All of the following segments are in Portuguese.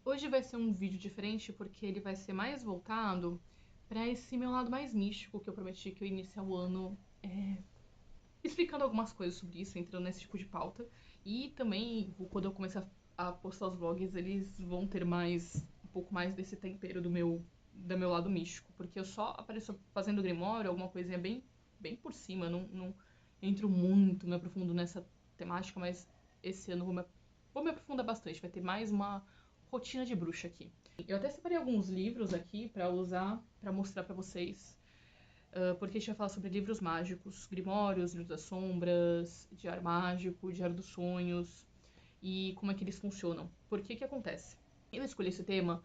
Hoje vai ser um vídeo diferente porque ele vai ser mais voltado para esse meu lado mais místico que eu prometi que eu ia iniciar o ano explicando algumas coisas sobre isso, entrando nesse tipo de pauta. E também, quando eu começar a postar os vlogs, eles vão ter um pouco mais desse tempero do meu lado místico. Porque eu só apareço fazendo Grimório, alguma coisinha bem por cima, não entro muito, me aprofundo nessa temática, mas esse ano vou me aprofundar bastante. Vai ter mais uma rotina de bruxa aqui. Eu até separei alguns livros aqui pra usar, pra mostrar pra vocês, porque a gente vai falar sobre livros mágicos, grimórios, livros das sombras, diário mágico, diário dos sonhos e como é que eles funcionam. Por que que acontece? Eu escolhi esse tema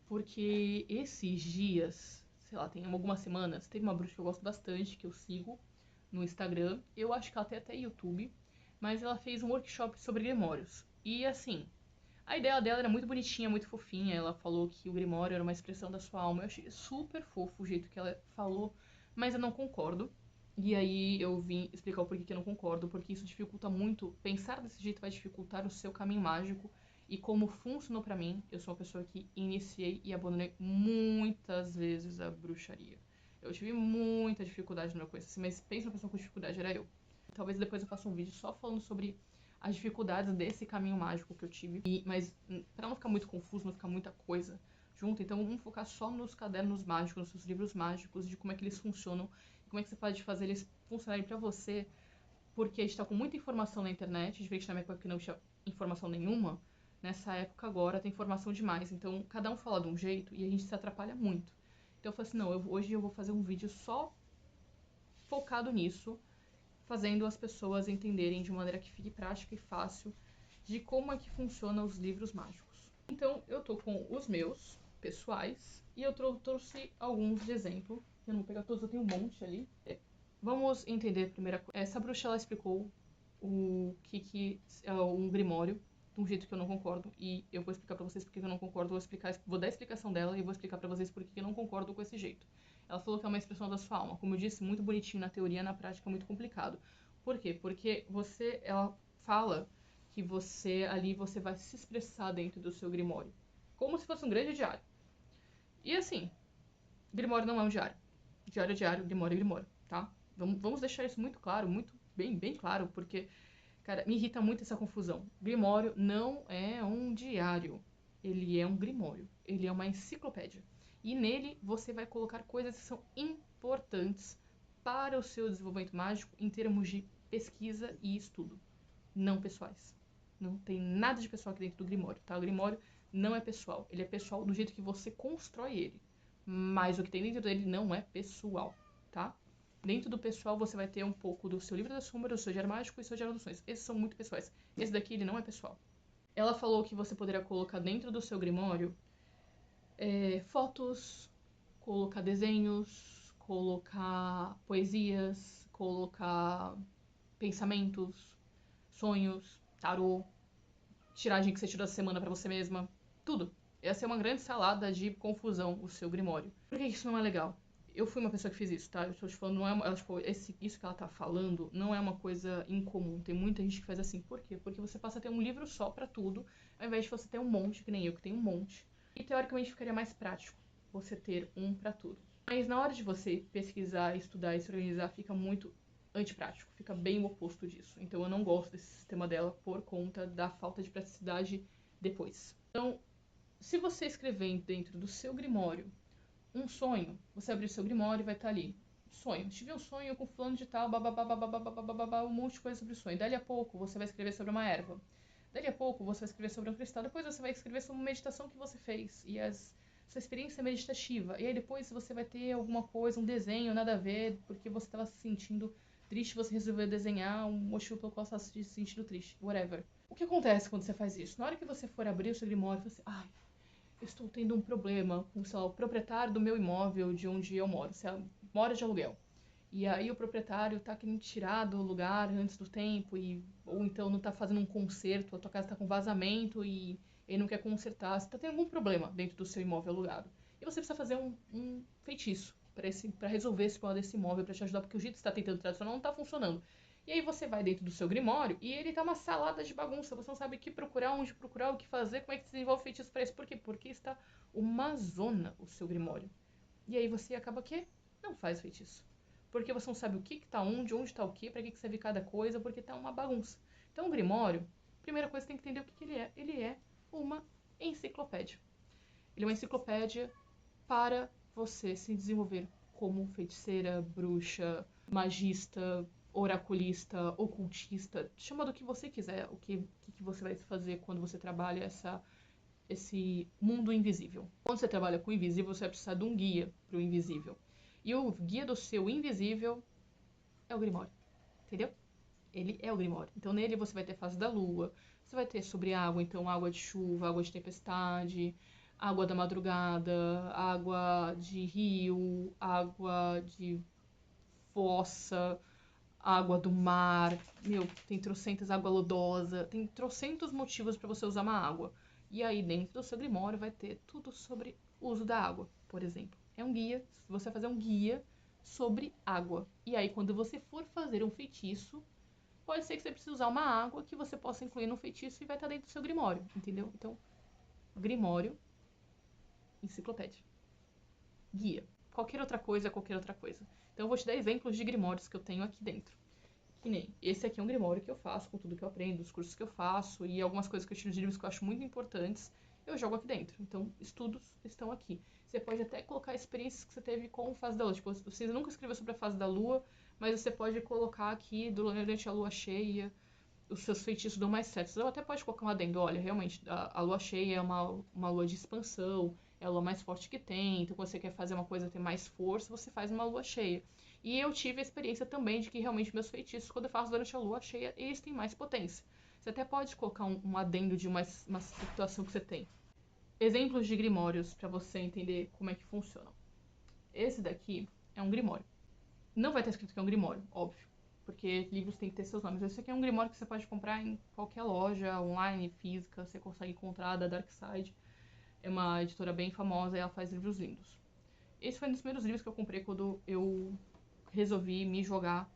porque esses dias, sei lá, tem algumas semanas, teve uma bruxa que eu gosto bastante, que eu sigo no Instagram. Eu acho que ela tem até YouTube, mas ela fez um workshop sobre grimórios. E assim, a ideia dela era muito bonitinha, muito fofinha. Ela falou que o Grimório era uma expressão da sua alma. Eu achei super fofo o jeito que ela falou, mas eu não concordo. E aí eu vim explicar o porquê que eu não concordo, porque isso dificulta muito. Pensar desse jeito vai dificultar o seu caminho mágico. E como funcionou pra mim, eu sou uma pessoa que iniciei e abandonei muitas vezes a bruxaria. Eu tive muita dificuldade no meu começo, assim, mas pensa uma pessoa com dificuldade, era eu. Talvez depois eu faça um vídeo só falando sobre as dificuldades desse caminho mágico que eu tive. Mas pra não ficar muito confuso, não ficar muita coisa junto, então vamos focar só nos cadernos mágicos, nos seus livros mágicos, de como é que eles funcionam, como é que você pode fazer eles funcionarem pra você, porque a gente tá com muita informação na internet, diferente da minha época que não tinha informação nenhuma. Nessa época agora tem informação demais, então cada um fala de um jeito e a gente se atrapalha muito. Então eu falei assim, não, hoje eu vou fazer um vídeo só focado nisso, fazendo as pessoas entenderem de uma maneira que fique prática e fácil de como é que funcionam os livros mágicos. Então, eu tô com os meus pessoais e eu trouxe alguns de exemplo. Eu não vou pegar todos, eu tenho um monte ali. Vamos entender a primeira coisa. Essa bruxa, ela explicou o que é um grimório de um jeito que eu não concordo, e eu vou explicar pra vocês porque eu não concordo, vou dar a explicação dela e vou explicar pra vocês porque eu não concordo com esse jeito. Ela falou que é uma expressão da sua alma. Como eu disse, muito bonitinho na teoria, na prática é muito complicado. Por quê? Porque ela fala que você vai se expressar dentro do seu grimório, como se fosse um grande diário. E assim, grimório não é um diário. Diário é diário, grimório é grimório, tá? Vamos deixar isso muito claro, muito bem claro, porque, cara, me irrita muito essa confusão. Grimório não é um diário. Ele é um grimório. Ele é uma enciclopédia. E nele você vai colocar coisas que são importantes para o seu desenvolvimento mágico em termos de pesquisa e estudo, não pessoais. Não tem nada de pessoal aqui dentro do Grimório, tá? O Grimório não é pessoal. Ele é pessoal do jeito que você constrói ele. Mas o que tem dentro dele não é pessoal, tá? Dentro do pessoal você vai ter um pouco do seu livro da sombra, do seu diário mágico e do seu diário dos sonhos. Esses são muito pessoais. Esse daqui, ele não é pessoal. Ela falou que você poderia colocar dentro do seu Grimório fotos, colocar desenhos, colocar poesias, colocar pensamentos, sonhos, tarô, tiragem que você tirou essa semana pra você mesma, tudo. Essa é uma grande salada de confusão, o seu grimório. Por que isso não é legal? Eu fui uma pessoa que fez isso, tá? Eu tô te falando, não é ela, tipo, isso que ela tá falando não é uma coisa incomum. Tem muita gente que faz assim. Por quê? Porque você passa a ter um livro só pra tudo, ao invés de você ter um monte, que nem eu, que tenho um monte. E teoricamente ficaria mais prático você ter um pra tudo. Mas na hora de você pesquisar, estudar e se organizar, fica muito antiprático, fica bem o oposto disso. Então eu não gosto desse sistema dela por conta da falta de praticidade depois. Então, se você escrever dentro do seu grimório um sonho, você abrir o seu grimório e vai estar ali. Sonho. Tive um sonho com fulano de tal, babá, um monte de coisa sobre o sonho. Dali a pouco você vai escrever sobre uma erva. Dali a pouco você vai escrever sobre um cristal. Depois você vai escrever sobre uma meditação que você fez e sua experiência meditativa. E aí depois você vai ter alguma coisa, um desenho, nada a ver, porque você estava se sentindo triste, você resolveu desenhar um motivo pelo qual você estava se sentindo triste. Whatever. O que acontece quando você faz isso? Na hora que você for abrir o seu grimório, você ai, estou tendo um problema com, sei lá, o proprietário do meu imóvel de onde eu moro. Você mora de aluguel. E aí o proprietário tá querendo tirar do lugar antes do tempo, ou então não tá fazendo um conserto, a tua casa tá com vazamento e ele não quer consertar. Você tá tendo algum problema dentro do seu imóvel alugado. E você precisa fazer um feitiço pra resolver esse problema desse imóvel, pra te ajudar, porque o jeito que você tá tentando tradicional não tá funcionando. E aí você vai dentro do seu grimório e ele tá uma salada de bagunça. Você não sabe o que procurar, onde procurar, o que fazer, como é que se desenvolve feitiço pra isso. Por quê? Porque está uma zona o seu grimório. E aí você acaba que não faz feitiço. Porque você não sabe o que tá onde tá o que, pra que serve cada coisa, porque tá uma bagunça. Então o grimório, primeira coisa que você tem que entender o que ele é. Ele é uma enciclopédia. Ele é uma enciclopédia para você se desenvolver como feiticeira, bruxa, magista, oraculista, ocultista, chama do que você quiser, o que você vai fazer quando você trabalha esse mundo invisível. Quando você trabalha com o invisível, você vai precisar de um guia para o invisível. E o guia do seu invisível é o Grimório, entendeu? Ele é o Grimório. Então nele você vai ter fase da lua, você vai ter sobre água, então água de chuva, água de tempestade, água da madrugada, água de rio, água de fossa, água do mar. Meu, tem trocentas água lodosa, tem trocentos motivos para você usar uma água. E aí dentro do seu grimório vai ter tudo sobre o uso da água, por exemplo. É um guia, você vai fazer um guia sobre água. E aí quando você for fazer um feitiço, pode ser que você precise usar uma água que você possa incluir no feitiço e vai estar dentro do seu grimório, entendeu? Então, grimório, enciclopédia, guia. Qualquer outra coisa é qualquer outra coisa. Então, eu vou te dar exemplos de grimórios que eu tenho aqui dentro. Que nem, esse aqui é um grimório que eu faço com tudo que eu aprendo, os cursos que eu faço e algumas coisas que eu tiro de livros que eu acho muito importantes, eu jogo aqui dentro. Então, estudos estão aqui. Você pode até colocar experiências que você teve com a fase da lua. Tipo, você nunca escreveu sobre a fase da lua, mas você pode colocar aqui durante a lua cheia, os seus feitiços dão mais certo. Você até pode colocar um adendo, olha, realmente, a lua cheia é uma lua de expansão, é a lua mais forte que tem, então quando você quer fazer uma coisa ter mais força, você faz uma lua cheia. E eu tive a experiência também de que realmente meus feitiços, quando eu faço durante a lua cheia, eles têm mais potência. Você até pode colocar um adendo de uma situação que você tem. Exemplos de grimórios para você entender como é que funcionam. Esse daqui é um grimório. Não vai estar escrito que é um grimório, óbvio, porque livros têm que ter seus nomes. Esse aqui é um grimório que você pode comprar em qualquer loja, online, física, você consegue encontrar da Darkside. É uma editora bem famosa e ela faz livros lindos. Esse foi um dos primeiros livros que eu comprei quando eu resolvi me jogar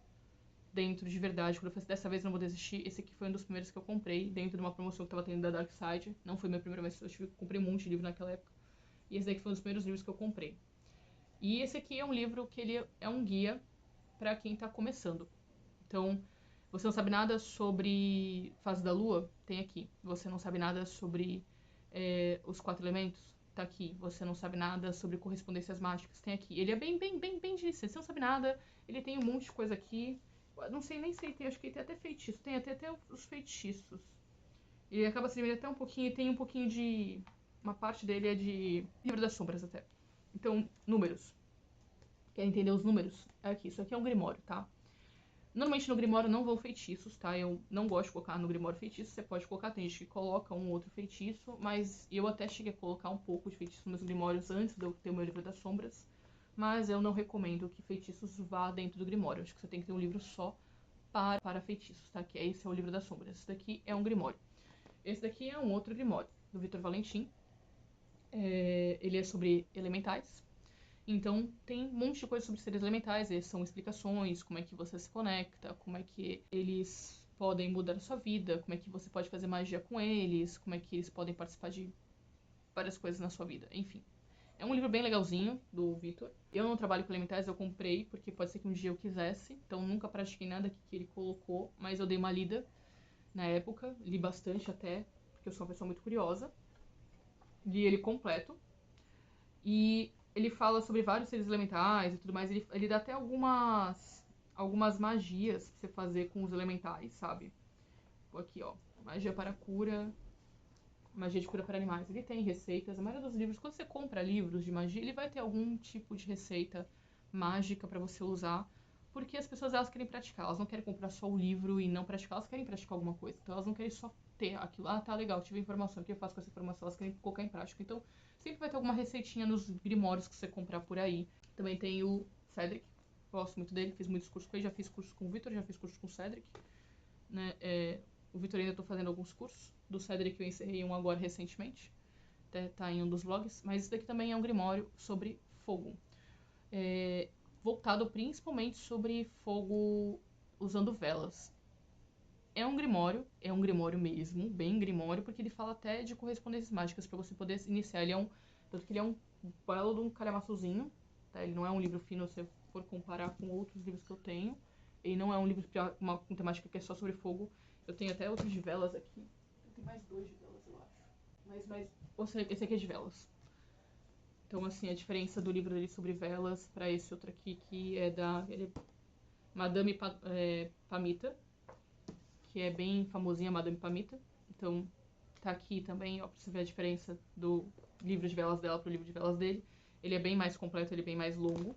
dentro de verdade. Quando eu falei, dessa vez não vou desistir, esse aqui foi um dos primeiros que eu comprei dentro de uma promoção que tava tendo da Darkside. Não foi meu primeiro, mas eu comprei um monte de livro naquela época. E esse daqui foi um dos primeiros livros que eu comprei. E esse aqui é um livro que ele é um guia para quem tá começando. Então, você não sabe nada sobre fase da lua? Tem aqui. Você não sabe nada sobre os 4 elementos? Tá aqui. Você não sabe nada sobre correspondências mágicas? Tem aqui. Ele é bem de licença. Você não sabe nada. Ele tem um monte de coisa aqui. Eu não sei nem se ele tem, acho que ele tem até feitiço. Tem até os feitiços. Ele acaba se dividindo até um pouquinho, e tem um pouquinho de... Uma parte dele é de livro das sombras até. Então, números. Quer entender os números? É aqui. Isso aqui é um grimório, tá? Normalmente no Grimório não vão feitiços, tá? Eu não gosto de colocar no Grimório feitiço. Você pode colocar, tem gente que coloca um outro feitiço, mas eu até cheguei a colocar um pouco de feitiço nos meus Grimórios antes de eu ter o meu livro das sombras. Mas eu não recomendo que feitiços vá dentro do Grimório. Acho que você tem que ter um livro só para feitiços, tá? Que esse é o livro das sombras. Esse daqui é um Grimório. Esse daqui é um outro Grimório, do Victor Valentim. Ele é sobre elementais. Então, tem um monte de coisa sobre seres elementais, são explicações, como é que você se conecta, como é que eles podem mudar a sua vida, como é que você pode fazer magia com eles, como é que eles podem participar de várias coisas na sua vida, enfim. É um livro bem legalzinho, do Victor. Eu não trabalho com elementais, eu comprei, porque pode ser que um dia eu quisesse, então nunca pratiquei nada que ele colocou, mas eu dei uma lida na época, li bastante até, porque eu sou uma pessoa muito curiosa. Li ele completo. E ele fala sobre vários seres elementais e tudo mais. Ele dá até algumas magias pra você fazer com os elementais, sabe? Aqui, ó. Magia para cura. Magia de cura para animais. Ele tem receitas. A maioria dos livros, quando você compra livros de magia, ele vai ter algum tipo de receita mágica pra você usar. Porque as pessoas, elas querem praticar. Elas não querem comprar só o livro e não praticar. Elas querem praticar alguma coisa. Então elas não querem só ter aquilo. Ah, tá legal, tive informação. O que eu faço com essa informação? Elas querem colocar em prática. Então sempre vai ter alguma receitinha nos grimórios que você comprar por aí. Também tem o Cedric. Gosto muito dele. Fiz muitos cursos com ele. Já fiz curso com o Victor. Já fiz curso com o Cedric. Né? O Victor ainda tô fazendo alguns cursos. Do Cedric eu encerrei um agora recentemente. Até tá em um dos vlogs. Mas esse daqui também é um grimório sobre fogo. Voltado principalmente sobre fogo usando velas. É um grimório mesmo, bem grimório, porque ele fala até de correspondências mágicas pra você poder iniciar. Tanto que ele é um belo de um calhamaçozinho, tá? Ele não é um livro fino se você for comparar com outros livros que eu tenho. Ele não é um livro com temática que é só sobre fogo. Eu tenho até outros de velas aqui. Eu tenho mais 2 de velas, eu acho. Esse aqui é de velas. Então, assim, a diferença do livro dele sobre velas pra esse outro aqui, que é da Madame Pamita, que é bem famosinha, Madame Pamita. Então, tá aqui também, ó, pra você ver a diferença do livro de velas dela pro livro de velas dele. Ele é bem mais completo, ele é bem mais longo.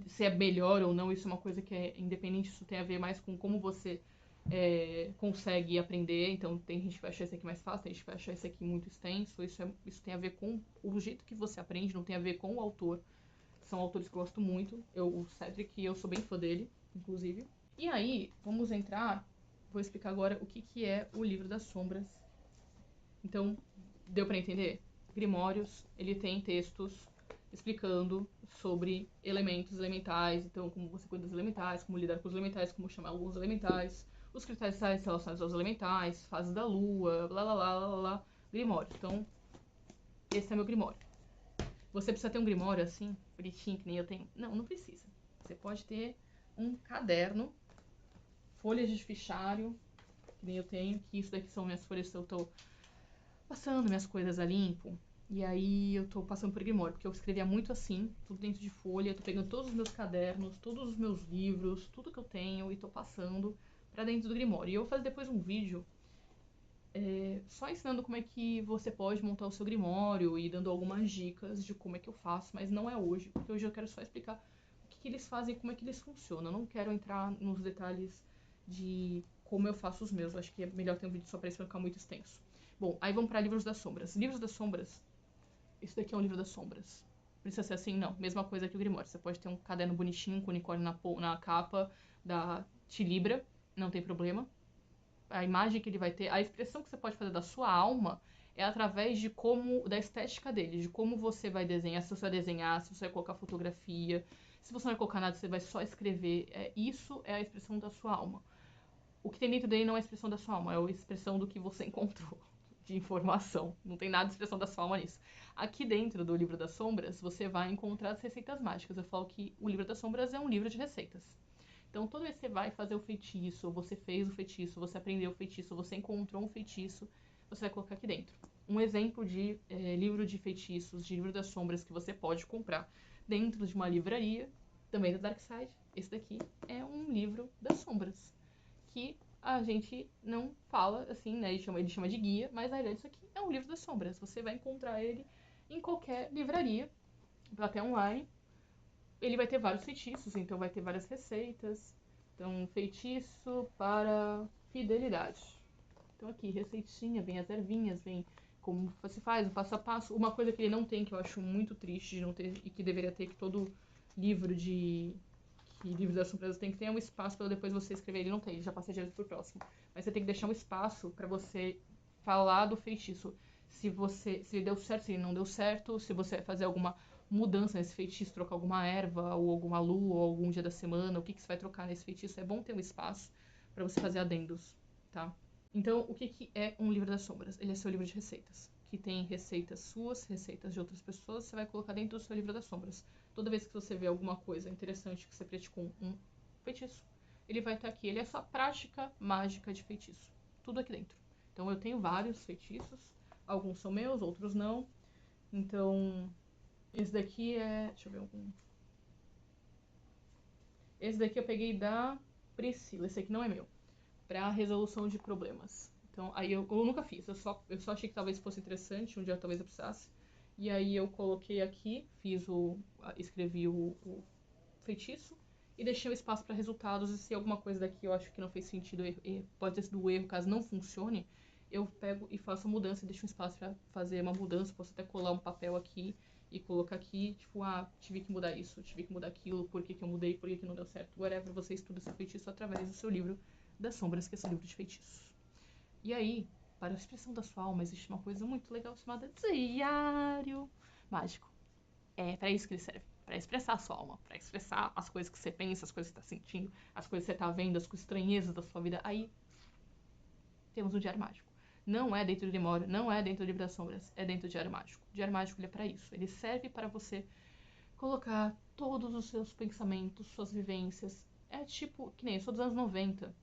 Se é melhor ou não, isso é uma coisa que é independente, isso tem a ver mais com como você consegue aprender. Então, tem gente que vai achar esse aqui mais fácil, tem gente que vai achar esse aqui muito extenso. Isso tem a ver com o jeito que você aprende, não tem a ver com o autor. São autores que eu gosto muito. O Cedric, eu sou bem fã dele, inclusive. E aí, vamos entrar. Vou explicar agora o que é o Livro das Sombras. Então, deu pra entender? Grimórios, ele tem textos explicando sobre elementos elementais, então como você cuida dos elementais, como lidar com os elementais, como chamar alguns elementais, os cristais relacionados aos elementais, fases da lua, blá blá blá blá blá, Grimório. Então, esse é meu Grimório. Você precisa ter um Grimório assim, bonitinho, que nem eu tenho? Não, não precisa. Você pode ter um caderno, folhas de fichário, que nem eu tenho, que isso daqui são minhas folhas que eu tô passando minhas coisas a limpo. E aí eu tô passando por Grimório, porque eu escrevia muito assim, tudo dentro de folha, tô pegando todos os meus cadernos, todos os meus livros, tudo que eu tenho e tô passando pra dentro do Grimório. E eu vou fazer depois um vídeo só ensinando como é que você pode montar o seu Grimório e dando algumas dicas de como é que eu faço, mas não é hoje, porque hoje eu quero só explicar o que eles fazem e como é que eles funcionam. Eu não quero entrar nos detalhes de como eu faço os meus, eu acho que é melhor ter um vídeo só pra isso, não ficar muito extenso. Bom, aí vamos para Livros das Sombras. Livros das Sombras, esse daqui é um livro das sombras. Precisa ser assim? Não. Mesma coisa que o Grimório. Você pode ter um caderno bonitinho com unicórnio na capa da Tilibra, não tem problema. A imagem que ele vai ter, a expressão que você pode fazer da sua alma é através da estética dele, de como você vai desenhar, se você vai desenhar, se você vai colocar fotografia, se você não vai colocar nada, você vai só escrever. Isso é a expressão da sua alma. O que tem dentro dele não é a expressão da sua alma, é a expressão do que você encontrou de informação. Não tem nada de expressão da sua alma nisso. Aqui dentro do Livro das Sombras, você vai encontrar as receitas mágicas. Eu falo que o Livro das Sombras é um livro de receitas. Então, toda vez que você vai fazer o feitiço, você fez o feitiço, você aprendeu o feitiço, você encontrou um feitiço, você vai colocar aqui dentro. Um exemplo de livro de feitiços, de Livro das Sombras que você pode comprar dentro de uma livraria, também da Dark Side. Esse daqui é um livro das sombras, que a gente não fala assim, né? Ele chama de guia, mas na verdade isso aqui é um livro das sombras. Você vai encontrar ele em qualquer livraria, até online. Ele vai ter vários feitiços, então vai ter várias receitas. Então, feitiço para fidelidade. Então aqui, receitinha, vem as ervinhas, vem como se faz, o passo a passo. Uma coisa que ele não tem, que eu acho muito triste de não ter, e que deveria ter, que todo livro que livro das surpresas tem que ter um espaço para depois você escrever. Ele não tem, ele já passa direto pro próximo. Mas você tem que deixar um espaço para você falar do feitiço. Se deu certo, se ele não deu certo, se você vai fazer alguma mudança nesse feitiço, trocar alguma erva, ou alguma lua, ou algum dia da semana, o que você vai trocar nesse feitiço. É bom ter um espaço para você fazer adendos, tá? Então, o que é um livro das sombras? Ele é seu livro de receitas, que tem receitas suas, receitas de outras pessoas, você vai colocar dentro do seu livro das sombras. Toda vez que você vê alguma coisa interessante que você praticou um feitiço, ele vai estar aqui. Ele é só prática mágica de feitiço. Tudo aqui dentro. Então, eu tenho vários feitiços. Alguns são meus, outros não. Então, esse daqui é... Deixa eu ver algum... Esse daqui eu peguei da Priscila. Esse aqui não é meu. Pra resolução de problemas. Então, aí eu nunca fiz. Eu só achei que talvez fosse interessante. Um dia talvez eu precisasse. E aí eu coloquei aqui, escrevi o feitiço e deixei o espaço para resultados. E se alguma coisa daqui eu acho que não fez sentido, pode ter sido erro, caso não funcione, eu pego e faço a mudança e deixo um espaço para fazer uma mudança. Posso até colar um papel aqui e colocar aqui, tipo, tive que mudar isso, tive que mudar aquilo, por que eu mudei, por que não deu certo. Whatever, você estuda seu feitiço através do seu livro das sombras, que é seu livro de feitiços. E aí, para a expressão da sua alma, existe uma coisa muito legal chamada diário mágico. É para isso que ele serve. Pra expressar a sua alma, pra expressar as coisas que você pensa, as coisas que você tá sentindo, as coisas que você tá vendo, as estranhezas da sua vida. Aí temos um diário mágico. Não é dentro do Grimório, não é dentro do livro das sombras, é dentro do diário mágico. O diário mágico ele é pra isso. Ele serve para você colocar todos os seus pensamentos, suas vivências. É tipo, que nem eu sou dos anos 90.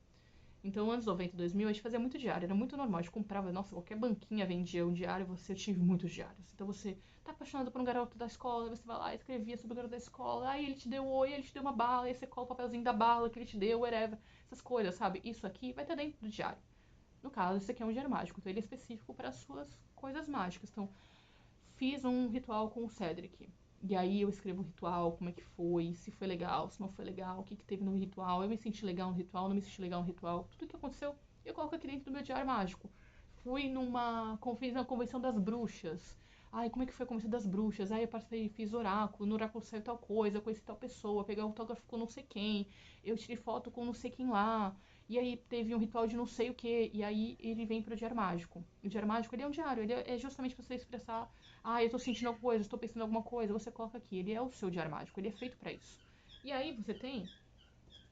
Então, anos 90, 2000, a gente fazia muito diário, era muito normal. A gente comprava, nossa, qualquer banquinha vendia um diário, eu tive muitos diários. Então, você tá apaixonado por um garoto da escola, você vai lá e escrevia sobre o garoto da escola, aí ele te deu oi, ele te deu uma bala, aí você cola o papelzinho da bala que ele te deu, whatever. Essas coisas, sabe? Isso aqui vai estar dentro do diário. No caso, esse aqui é um diário mágico, então ele é específico para as suas coisas mágicas. Então, fiz um ritual com o Cedric. E aí eu escrevo o ritual, como é que foi, se foi legal, se não foi legal, o que, que teve no ritual, eu me senti legal no ritual, não me senti legal no ritual, tudo que aconteceu, eu coloco aqui dentro do meu diário mágico. Fiz uma convenção das bruxas. Ai, como é que foi a convenção das bruxas? Ai, eu participei, fiz oráculo, no oráculo saiu tal coisa, conheci tal pessoa, peguei autógrafo com não sei quem, eu tirei foto com não sei quem lá, e aí teve um ritual de não sei o que, e aí ele vem pro diário mágico. O diário mágico, ele é um diário, ele é justamente pra você expressar, eu tô sentindo alguma coisa, estou pensando em alguma coisa, você coloca aqui, ele é o seu diário mágico, ele é feito pra isso. E aí você tem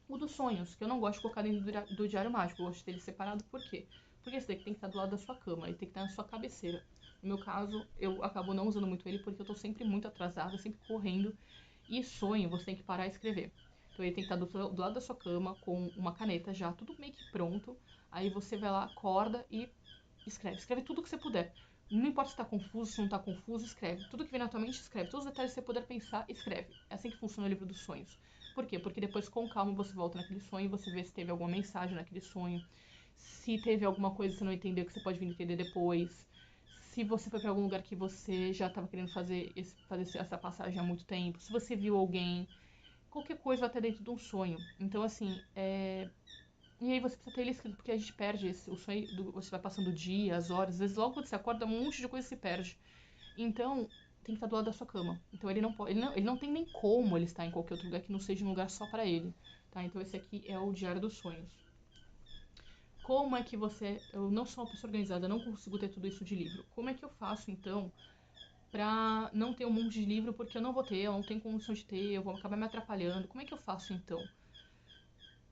o dos sonhos, que eu não gosto de colocar dentro do diário mágico, eu gosto dele separado, por quê? Porque esse daqui tem que estar do lado da sua cama, ele tem que estar na sua cabeceira. No meu caso, eu acabo não usando muito ele porque eu tô sempre muito atrasada, sempre correndo. E sonho, você tem que parar e escrever. Então ele tem que estar do lado da sua cama com uma caneta já, tudo meio que pronto. Aí você vai lá, acorda e escreve. Escreve tudo que você puder. Não importa se tá confuso, se não tá confuso, escreve. Tudo que vem na tua mente, escreve. Todos os detalhes que você puder pensar, escreve. É assim que funciona o livro dos sonhos. Por quê? Porque depois, com calma, você volta naquele sonho e você vê se teve alguma mensagem naquele sonho. Se teve alguma coisa que você não entendeu, que você pode vir entender depois. Se você foi pra algum lugar que você já tava querendo fazer essa passagem há muito tempo. Se você viu alguém. Qualquer coisa vai até dentro de um sonho. Então, assim, e aí você precisa ter ele escrito, porque a gente perde o sonho, você vai passando o dia, as horas, às vezes logo quando você acorda, um monte de coisa se perde. Então, tem que estar do lado da sua cama. Então ele não pode, ele não tem nem como ele estar em qualquer outro lugar que não seja um lugar só pra ele, tá? Então esse aqui é o Diário dos Sonhos. Como é que eu não sou uma pessoa organizada, eu não consigo ter tudo isso de livro. Como é que eu faço então pra não ter um monte de livro, porque eu não vou ter, eu não tenho condição de ter, eu vou acabar me atrapalhando. Como é que eu faço então?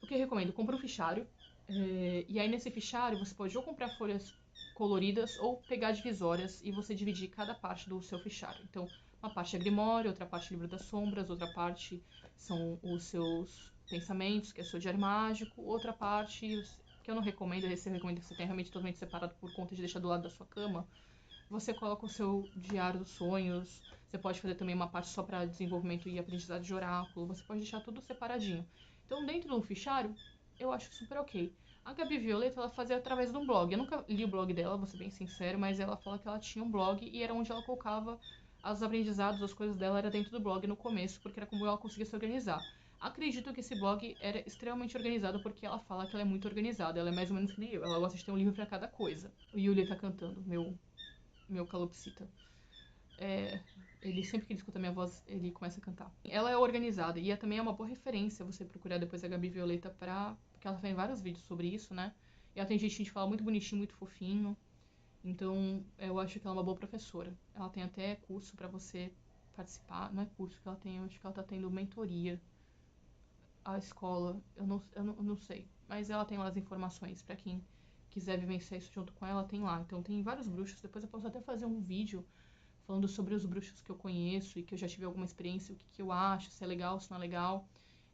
O que eu recomendo? Compra um fichário. E aí nesse fichário você pode ou comprar folhas coloridas ou pegar divisórias e você dividir cada parte do seu fichário. Então, uma parte é Grimório, outra parte é Livro das Sombras, outra parte são os seus pensamentos, que é o seu diário mágico, outra parte, que eu não recomendo, esse eu recomendo que você tenha realmente totalmente separado por conta de deixar do lado da sua cama, você coloca o seu diário dos sonhos, você pode fazer também uma parte só para desenvolvimento e aprendizado de oráculo, você pode deixar tudo separadinho. Então, dentro de um fichário, eu acho super ok. A Gabi Violeta, ela fazia através de um blog. Eu nunca li o blog dela, vou ser bem sincero, mas ela fala que ela tinha um blog e era onde ela colocava os aprendizados, as coisas dela, era dentro do blog no começo, porque era como ela conseguia se organizar. Acredito que esse blog era extremamente organizado porque ela fala que ela é muito organizada. Ela é mais ou menos que nem eu. Ela gosta de ter um livro para cada coisa. O Yulia tá cantando, meu calopsita. Ele sempre que ele escuta minha voz, ele começa a cantar. Ela é organizada e também é uma boa referência você procurar depois a Gabi Violeta porque ela fez vários vídeos sobre isso, né? E ela tem jeitinho de falar muito bonitinho, muito fofinho. Então, eu acho que ela é uma boa professora. Ela tem até curso pra você participar. Não é curso que ela tem, eu acho que ela tá tendo mentoria. A escola, eu não sei. Mas ela tem lá as informações pra quem quiser vivenciar isso junto com ela, tem lá. Então, tem vários bruxos. Depois eu posso até fazer um vídeo falando sobre os bruxos que eu conheço e que eu já tive alguma experiência, o que, que eu acho, se é legal, se não é legal.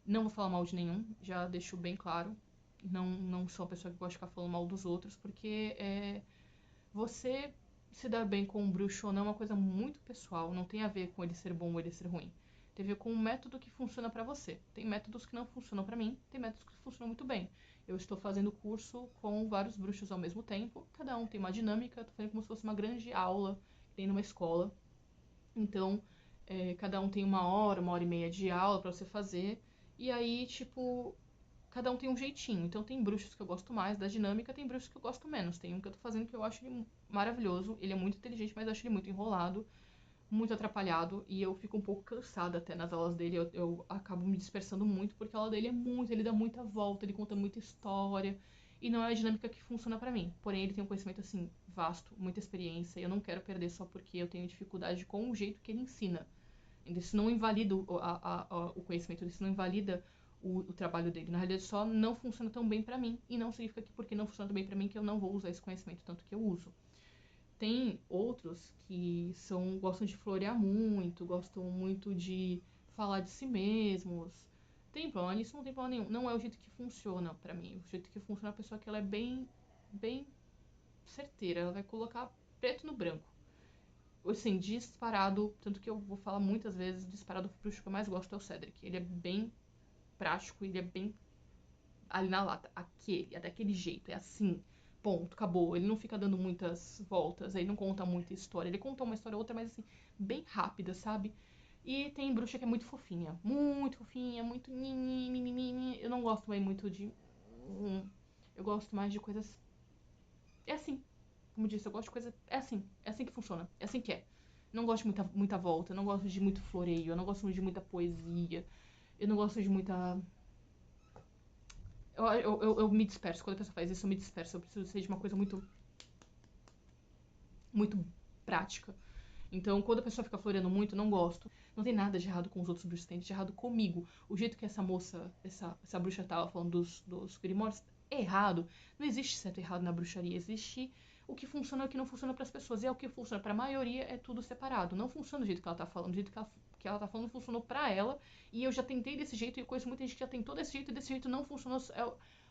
Não vou falar mal de nenhum, já deixo bem claro. Não sou uma pessoa que gosta de ficar falando mal dos outros, porque você se dar bem com um bruxo ou não é uma coisa muito pessoal, não tem a ver com ele ser bom ou ele ser ruim. Tem a ver com um método que funciona pra você. Tem métodos que não funcionam pra mim, tem métodos que funcionam muito bem. Eu estou fazendo curso com vários bruxos ao mesmo tempo, cada um tem uma dinâmica, tô fazendo como se fosse uma grande aula que tem numa escola. Então, cada um tem uma hora e meia de aula pra você fazer. E aí, tipo, cada um tem um jeitinho. Então, tem bruxos que eu gosto mais da dinâmica, tem bruxos que eu gosto menos. Tem um que eu tô fazendo que eu acho ele maravilhoso. Ele é muito inteligente, mas eu acho ele muito enrolado, muito atrapalhado. E eu fico um pouco cansada até nas aulas dele. Eu acabo me dispersando muito, porque a aula dele ele dá muita volta, ele conta muita história. E não é a dinâmica que funciona pra mim. Porém, ele tem um conhecimento, assim, vasto, muita experiência. E eu não quero perder só porque eu tenho dificuldade com o jeito que ele ensina. Isso não invalida o conhecimento, isso não invalida o trabalho dele. Na realidade, só não funciona tão bem pra mim. E não significa que porque não funciona tão bem pra mim que eu não vou usar esse conhecimento, tanto que eu uso. Tem outros que gostam de florear muito, gostam muito de falar de si mesmos. Tem problema nisso? Não tem problema nenhum. Não é o jeito que funciona pra mim. O jeito que funciona é a pessoa que ela é bem certeira. Ela vai colocar preto no branco. Assim, disparado, tanto que eu vou falar muitas vezes, disparado, o bruxo que eu mais gosto é o Cedric. Ele é bem prático, ele é bem ali na lata. É daquele jeito, é assim. Ponto, acabou. Ele não fica dando muitas voltas, ele não conta muita história. Ele conta uma história ou outra, mas assim, bem rápida, sabe? E tem bruxa que é muito fofinha. Muito fofinha, muito. Eu não gosto bem muito de. Eu gosto mais de coisas. É assim. Como disse, eu gosto de coisa. É assim. É assim que funciona. É assim que é. Não gosto de muita volta, não gosto de muito floreio, eu não gosto de muita poesia, eu não gosto de muita. Eu me disperso. Quando a pessoa faz isso, eu me disperso. Eu preciso ser de uma coisa muito prática. Então, quando a pessoa fica floreando muito, não gosto. Não tem nada de errado com os outros bruxos, tem de errado comigo. O jeito que essa moça, essa bruxa tava falando dos grimórios, é errado. Não existe certo e errado na bruxaria. Existe o que funciona e o que não funciona para as pessoas. E é o que funciona para a maioria, é tudo separado. Não funciona do jeito que ela tá falando. Do jeito que ela tá falando funcionou para ela. E eu já tentei desse jeito e eu conheço muita gente que já tentou desse jeito e desse jeito não funcionou. É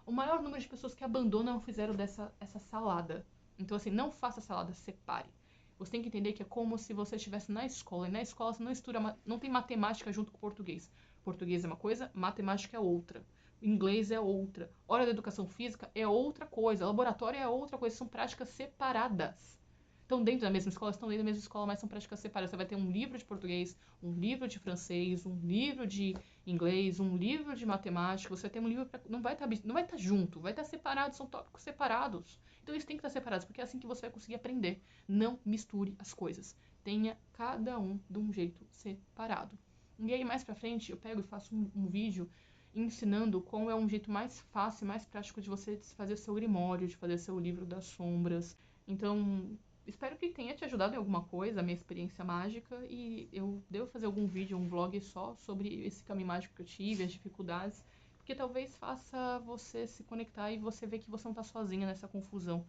o maior número de pessoas que abandonam fizeram essa salada. Então, assim, não faça salada, separe. Você tem que entender que é como se você estivesse na escola. E na escola você não estuda, não tem matemática junto com português. Português é uma coisa, matemática é outra. Inglês é outra. Hora da educação física é outra coisa. Laboratório é outra coisa. São práticas separadas. Estão dentro da mesma escola, estão dentro da mesma escola, mas são práticas separadas. Você vai ter um livro de português, um livro de francês, um livro de inglês, um livro de matemática. Você vai ter um livro não vai estar junto, vai estar separado, são tópicos separados. Então eles têm que estar separados, porque é assim que você vai conseguir aprender. Não misture as coisas. Tenha cada um de um jeito separado. E aí mais pra frente eu pego e faço um vídeo ensinando qual é um jeito mais fácil, mais prático de você fazer seu grimório, de fazer seu livro das sombras. Então, espero que tenha te ajudado em alguma coisa, a minha experiência mágica, e eu devo fazer algum vídeo, um vlog só sobre esse caminho mágico que eu tive, as dificuldades, porque talvez faça você se conectar e você ver que você não tá sozinha nessa confusão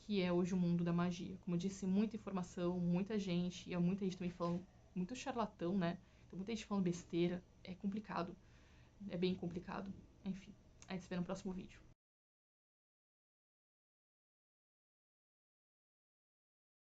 que é hoje o mundo da magia. Como eu disse, muita informação, muita gente, e muita gente também falando, muito charlatão, né? Então, muita gente falando besteira, é complicado, é bem complicado. Enfim, a gente se vê no próximo vídeo.